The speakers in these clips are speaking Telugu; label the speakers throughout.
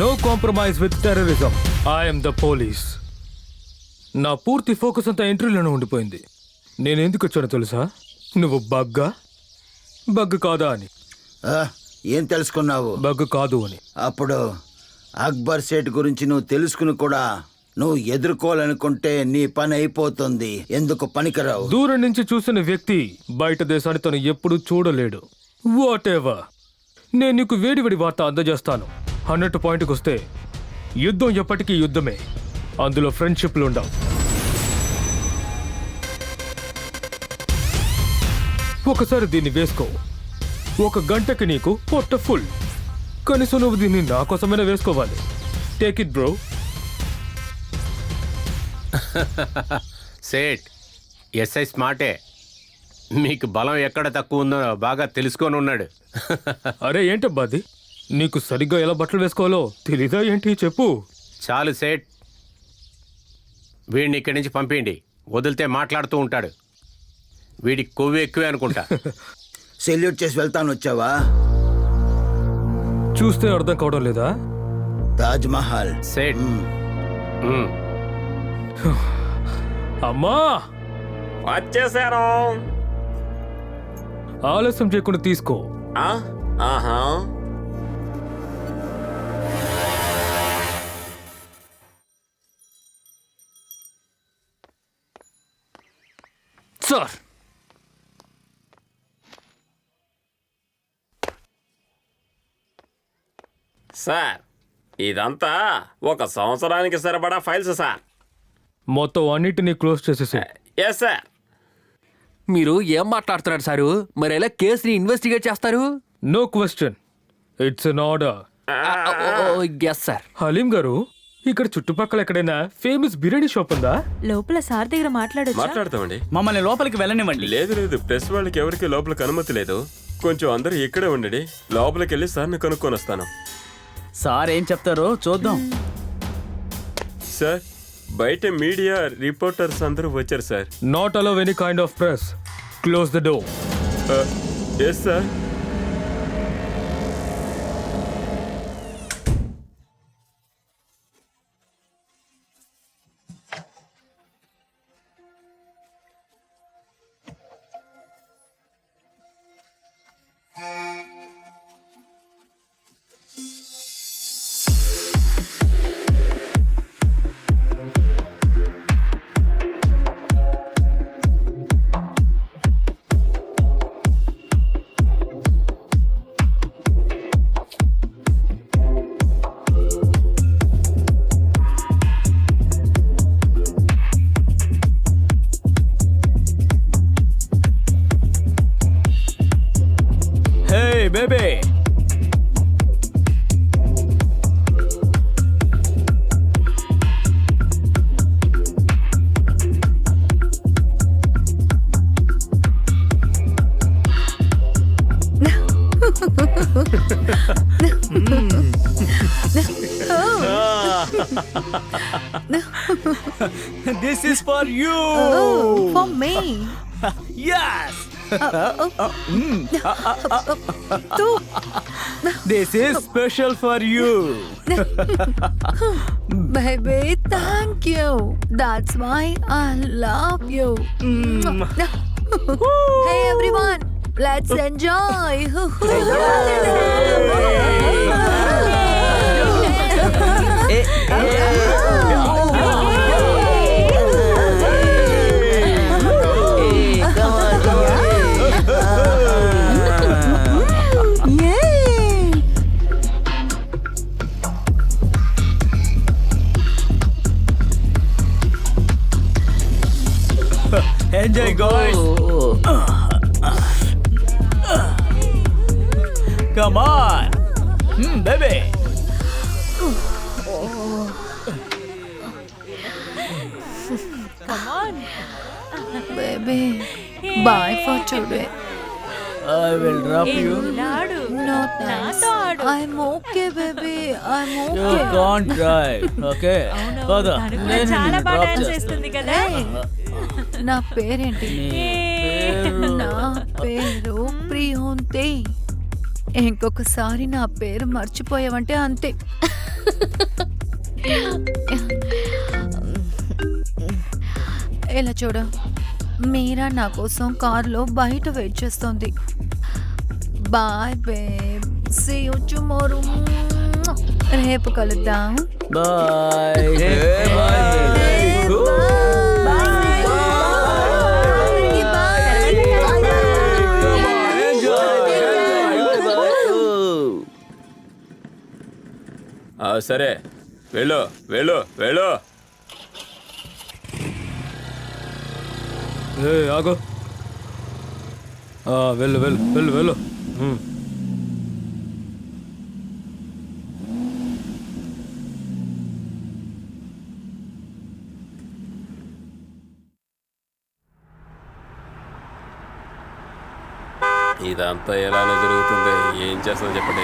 Speaker 1: No compromise with terrorism. I am the police. నా పూర్తి ఫోకస్ అంతా ఎంట్రీలోనే ఉండిపోయింది. నేను ఎందుకు వచ్చానో తెలుసా? నువ్వు బగ్ కాదా అని.
Speaker 2: ఏం తెలుసుకున్నావు?
Speaker 1: బగ్ కాదు అని.
Speaker 2: అప్పుడు అక్బర్ సేట్ గురించి నువ్వు తెలుసుకుని కూడా నువ్వు ఎదుర్కోవాలనుకుంటే నీ పని అయిపోతుంది. ఎందుకు పనికిరావు?
Speaker 1: దూరం నుంచి చూసిన వ్యక్తి బయట దేశాన్ని తను ఎప్పుడు చూడలేడు. వాట్ ఎవర్, నేను నీకు వేడివేడి వార్త అందజేస్తాను. 100 పాయింట్కి వస్తే యుద్ధం ఎప్పటికీ యుద్ధమే. అందులో ఫ్రెండ్షిప్లు ఉండవు. ఒకసారి దీన్ని వేసుకో. 1 గంటకి నీకు పొట్ట ఫుల్. కనీసం నువ్వు దీన్ని నా కోసమైనా వేసుకోవాలి. Take it bro.
Speaker 3: సేట్ ఎస్ఐ స్మార్టే. మీకు బలం ఎక్కడ తక్కువ ఉందో బాగా తెలుసుకొని ఉన్నాడు.
Speaker 1: అరే ఏంటబ్బా అది? నీకు సరిగ్గా ఎలా బట్టలు వేసుకోవాలో తెలీదా ఏంటి? చెప్పు.
Speaker 3: చాలు సేట్, వీడిని ఇక్కడి నుంచి పంపిండి. వదిలితే మాట్లాడుతూ ఉంటాడు. వీడికి కొవ్వు ఎక్కువే అనుకుంటా.
Speaker 2: సెల్యూట్ చేసి వెళ్తాను వచ్చావా?
Speaker 1: చూస్తే అర్థం కావడం లేదా?
Speaker 2: తాజ్ మహల్.
Speaker 3: సేట్
Speaker 1: అమ్మా
Speaker 4: వచ్చేసాను.
Speaker 1: ఆలస్యం చేయకుండా తీసుకో.
Speaker 4: ఆహా,
Speaker 1: సార్.
Speaker 4: సార్ ఇదంతా 1 సంవత్సరానికి సరిపడా ఫైల్స్ సార్.
Speaker 1: మొత్తం అన్నిటినీ క్లోజ్ చేసేసి.
Speaker 4: Yes sir.
Speaker 5: మీరు ఏం మాట్లాడుతున్నారు సారు? మరి ఎలా కేసుని ఇన్వెస్టిగేట్ చేస్తారు?
Speaker 1: No question, it's an order.
Speaker 5: Yes sir.
Speaker 1: Haleem గారు, ఇక్కడ చుట్టుపక్కల ఎక్కడైనా ఫేమస్ బిర్యానీ షాప్ ఉందా?
Speaker 6: లోపల సార్ దగ్గర
Speaker 4: మాట్లాడతామండి.
Speaker 7: మమ్మల్ని లోపలికి వెళ్ళనివ్వండి.
Speaker 4: లేదు, ప్రెస్ వాళ్ళకి ఎవరికి లోపలికి అనుమతి లేదు. కొంచెం అందరూ ఇక్కడే ఉండండి. లోపలికి వెళ్ళి సార్ని కనుక్కొని వస్తాను.
Speaker 7: సార్ ఏం చెప్తారో చూద్దాం.
Speaker 4: సార్ బయట మీడియా రిపోర్టర్స్ అందరూ వచ్చారు sir.
Speaker 1: Not allow any kind of press. Close the door.
Speaker 4: Yes sir.
Speaker 7: Baby This is for you.
Speaker 6: Oh, for me.
Speaker 7: Yes. This is special for you.
Speaker 6: Baby, thank you. That's why I love you. Hey everyone, let's enjoy.
Speaker 7: Enjoy guys. Come on baby.
Speaker 6: Baby, bye for today.
Speaker 7: I will drop you.
Speaker 6: No thanks. I'm okay, baby. I'm
Speaker 7: you
Speaker 6: okay.
Speaker 7: Can't drive. Okay పద. నేను
Speaker 8: చాలా బాగా
Speaker 7: డ్రాప్
Speaker 8: డాన్స్
Speaker 7: చేస్తాను.
Speaker 8: చేస్తుంది కదా.
Speaker 6: నా పేరేంటి?
Speaker 7: పేరు
Speaker 6: నా పేరు ప్రియోంతి. ఇంకొకసారి నా పేరు మర్చిపోయావంటే అంతే. ఇలా చూడు, మీరా నా కోసం కారులో బయట వెయిట్ చేస్తుంది. Bye babe, see you tomorrow. రేపు కలుద్దాం.
Speaker 7: బాయ్.
Speaker 4: సరే వెళ్ళు వెళ్ళు వెళ్ళు.
Speaker 1: ఏ ఆగో. వెళ్ళు వెళ్ళు వెళ్ళు వెళ్ళు.
Speaker 4: ఇదంతా ఎలానే జరుగుతుంది, ఏం చేస్తుందో చెప్పండి.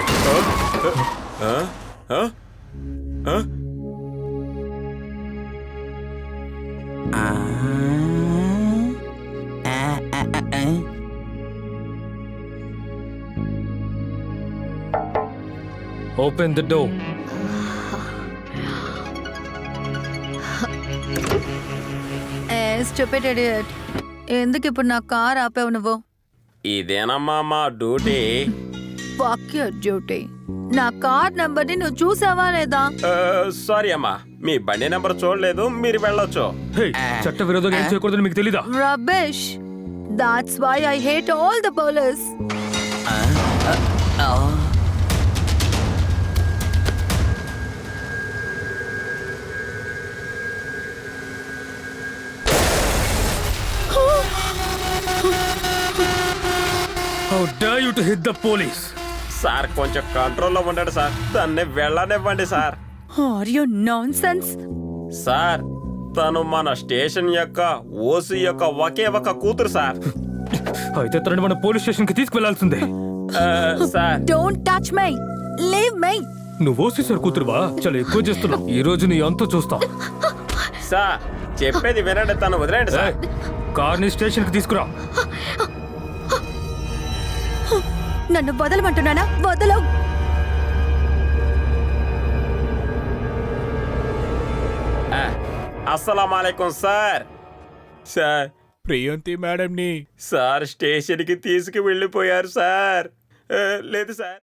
Speaker 4: ఆ? ఆ? ఆ?
Speaker 1: Open the door.
Speaker 6: Stupid idiot. ఎందుకు ఇప్పుడు నా కార్ ఆపావు నువ్వు?
Speaker 4: ఇదేనమ్మా మా డ్యూటీ.
Speaker 6: Fuck your duty. నా కార్ నంబర్ ని నువ్వు చూసావా లేదా?
Speaker 4: సారీ అమ్మా, మీ బండి నెంబర్ చూడలేదు, మీరు వెళ్ళొచ్చు.
Speaker 1: హే, చట్ట విరోధంగా ఏం చేయకూడదని మీకు తెలీదా?
Speaker 6: Rubbish. That's why I hate all the police.
Speaker 1: How dare you to hit the police?
Speaker 4: Sir కొంచెం కంట్రోల్లో ఉండండి సార్, దాన్ని వెళ్ళనివ్వండి sir.
Speaker 6: Are you nonsense?
Speaker 4: Sir తను మన స్టేషన్ యొక్క ఓసీ యొక్క ఒకే ఒక కూతురు సార్.
Speaker 1: అయితే తనని మన పోలీస్ స్టేషన్ కి తీసుకువెళ్లాల్సిందే.
Speaker 4: Sir
Speaker 6: Don't touch me. Leave me.
Speaker 1: నువ్వు ఓసీ సార్ కూతురువా? చాలా ఎక్కువ చేస్తున్నావు. ఈ రోజు నీ అంతా చూస్తా.
Speaker 4: సార్ చెప్పేది వినండి, తను వదిలేండి సార్.
Speaker 1: కార్ని స్టేషన్ కి తీసుకురా.
Speaker 6: నన్ను వదలమంటున్నానా? వదలవు.
Speaker 4: అస్సలాముఅలైకుం సార్. సార్
Speaker 5: ప్రియంతి మేడం ని
Speaker 4: సార్ స్టేషన్ కి తీసుకు వెళ్ళిపోయారు సార్. లేదు సార్.